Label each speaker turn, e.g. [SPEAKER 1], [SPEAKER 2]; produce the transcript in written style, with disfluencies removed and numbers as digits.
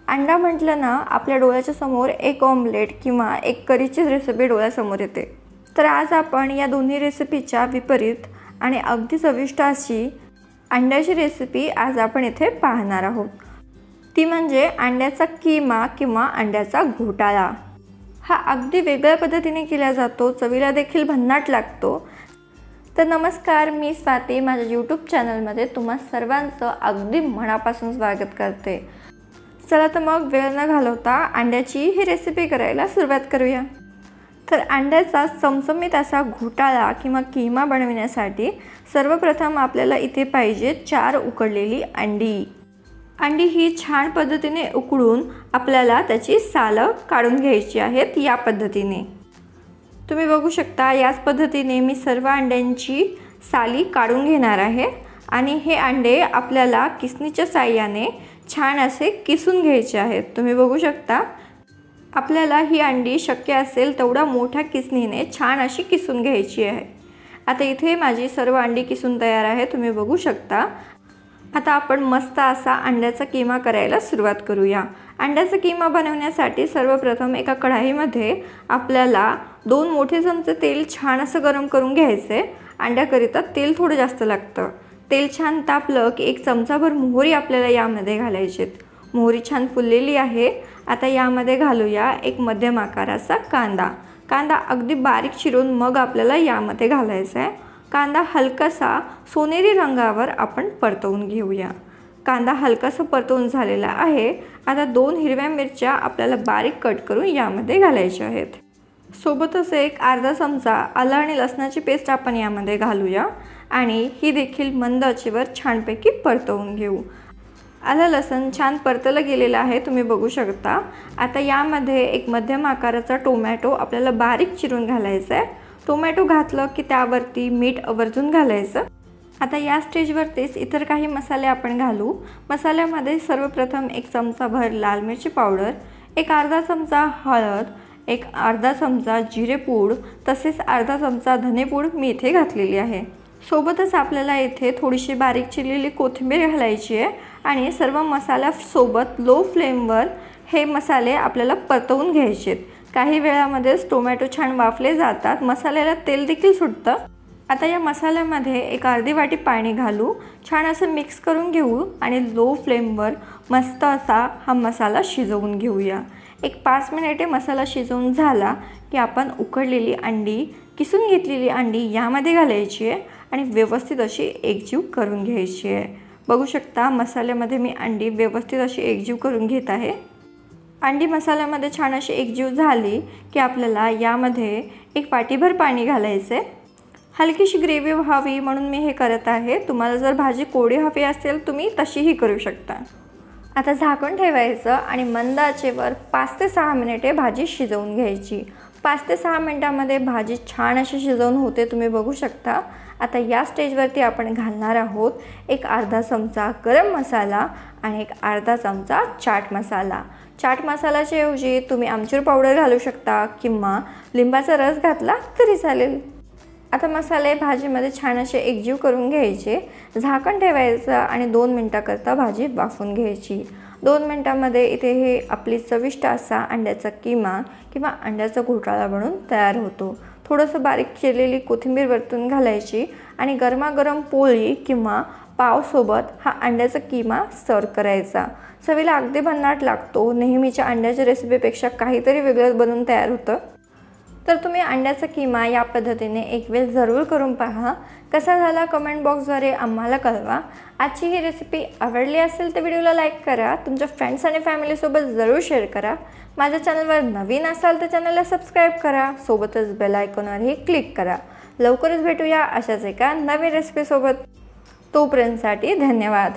[SPEAKER 1] अंडा म्हटलं ना आपल्या डोळ्याच्या समोर एक ऑमलेट किंवा एक करीची रेसिपी डोळ्यासमोर येते। तर आज आपण या दोन्ही रेसिपीच्या विपरीत आणि अगदी चविष्ट अशी अंड्याची रेसिपी आज आपण इथे पाहणार आहोत। ती म्हणजे अंड्याचा कीमा किंवा अंड्याचा घोटाळा। हा अगदी वेगळ्या पद्धतीने केला जातो, चवीला देखील भन्नाट लागतो। तर नमस्कार, मी स्वाती माझ्या यूट्यूब चॅनलमध्ये तुम्हा सर्वांचं अगदी मनापासून स्वागत करते। चला तर मग वेळ न घालवता अंड्याची ही रेसिपी करायला सुरुवात करूया। तर अंड्याचा चमचमीत असा घोटाळा किंवा कीमा बनवण्यासाठी सर्वप्रथम आपल्याला इथे पाहिजे 4 उकडलेली अंडी। अंडी ही छान पद्धतीने उकडून आपल्याला त्याची साल काढून घ्यायची आहेत। या पद्धतीने तुम्ही बघू शकता, याच पद्धतीने मी सर्व अंड्यांची साली काढून घेणार आहे आणि हे अंडे आपल्याला किसणीच्या साहाय्याने छान असे किसून घ्यायचे आहेत। तुम्ही बघू शकता, आपल्याला ही अंडी शक्य असेल तेवढा मोठ्या किसणीने छान अशी किसून घ्यायची आहे। आता इथे माझी सर्व अंडी किसून तयार आहे, तुम्ही बघू शकता। आता आपण मस्त असा अंड्याचा कीमा करायला सुरुवात करूया। अंड्याचा कीमा बनवण्यासाठी सर्वप्रथम एका कढाईमध्ये आपल्याला 2 मोठे चमचे तेल छान असं गरम करून घ्यायचे। अंड्याकरिता तेल थोडं जास्त लागतं। तेल छान तापलं की 1 चमचाभर मोहरी आपल्याला यामध्ये घालायची। मोहरी छान फुललेली आहे। आता यामध्ये घालूया एक मध्यम आकाराचा कांदा। कांदा अगदी बारीक चिरून मग आपल्याला यामध्ये घालायचा आहे। कांदा हलकासा सोनेरी रंगावर आपण परतवून घेऊया। कांदा हलकासा परतवून झालेला आहे। आता 2 हिरव्या मिरच्या आपल्याला बारीक कट करून यामध्ये घालायच्या आहेत। सोबतच एक अर्धा चमचा आलं आणि लसणाची पेस्ट आपण यामध्ये घालूया आणि ही देखील मंद आचेवर छानपैकी परतवून घेऊ। आलं लसण छान परतलं गेलेलं आहे, तुम्ही बघू शकता। आता यामध्ये एक मध्यम आकाराचा टोमॅटो आपल्याला बारीक चिरून घालायचा आहे। टोमॅटो घातलं की त्यावरती मीठ आवर्जून घालायचं। आता या स्टेजवरतीच इतर काही मसाले आपण घालू। मसाल्यामध्ये सर्वप्रथम 1 चमचाभर लाल मिरची पावडर, एक अर्धा चमचा हळद, एक अर्धा चमचा जिरेपूड, तसेच अर्धा चमचा धनेपूड मी इथे घातलेली आहे। सोबतच आपल्याला इथे थोडीशी बारीक चिरलेली कोथिंबीर घालायची आहे आणि सर्व मसाल्यासोबत लो फ्लेमवर हे मसाले आपल्याला परतवून घ्यायचे आहेत। काही वेळामध्येच टोमॅटो छान वाफले जातात, मसाल्याला तेल देखील सुटतं। आता या मसाल्यामध्ये एक अर्धी वाटी पाणी घालू, छान असं मिक्स करून घेऊ आणि लो फ्लेमवर मस्त असा हा मसाला शिजवून घेऊया। एक 5 मिनिटे मसाला शिजवून झाला की आपण उकडलेली अंडी, किसून घेतलेली अंडी यामध्ये घालायची आहे आणि व्यवस्थित अशी एकजीव करून घ्यायची आहे। बघू शकता, मसाल्यामध्ये मी अंडी व्यवस्थित अशी एकजीव करून घेत आहे। अंडी मसाल्यामध्ये छान अशी एकजीव झाली की आपल्याला यामध्ये एक वाटीभर पाणी घालायचे। हलकीशी ग्रेव्ही व्हावी म्हणून मी हे करत आहे। तुम्हाला जर भाजी कोरडी हवी असेल तुम्ही तशीही करू शकता। आता झाकण ठेवायचं आणि मंद आचेवर 5 ते 6 मिनिटे भाजी शिजवून घ्यायची। 5 ते 6 मिनिटांमध्ये भाजी छान अशी शिजवून होते, तुम्ही बघू शकता। आता या स्टेजवरती आपण घालणार आहोत एक अर्धा चमचा गरम मसाला आणि एक अर्धा चमचा चाट मसाला। चाट मसाल्याच्या ऐवजी तुम्ही आमचूर पावडर घालू शकता किंवा लिंबाचा रस घातला तरी चालेल। आता मसाले भाजीमध्ये छान असे एकजीव करून घ्यायचे। झाकण ठेवायचं आणि 2 मिनिटाकरता भाजी वाफून घ्यायची। 2 मिनिटांमध्ये इथे हे आपली चविष्ट असा अंड्याचा कीमा किंवा अंड्याचा घोटाळा बनून तयार होतो। थोडंसं बारीक चिरलेली कोथिंबीर वरतून घालायची आणि गरमागरम पोळी किंवा पावसोबत हा अंड्याचा कीमा सर्व करायचा। चवीला अगदी भन्नाट लागतो। नेहमीच्या अंड्याच्या रेसिपीपेक्षा काहीतरी वेगळं बनवून तयार होतं। तर तुम्ही अंड्याचा कीमा या पद्धतीने एक वेळ जरूर करून पहा। कसा झाला कमेंट बॉक्सद्वारे आम्हाला कळवा। आजची ही रेसिपी आवडली असेल तर व्हिडिओला लाईक करा, तुमच्या फ्रेंड्स आणि फॅमिलीसोबत जरूर शेअर करा। माझ्या चॅनलवर नवीन असाल तर चॅनलला सबस्क्राईब करा, सोबतच बेल आयकॉनवरही क्लिक करा। लवकरच भेटूया अशाच एका नवीन रेसिपीसोबत। तोपर्यंतसाठी धन्यवाद।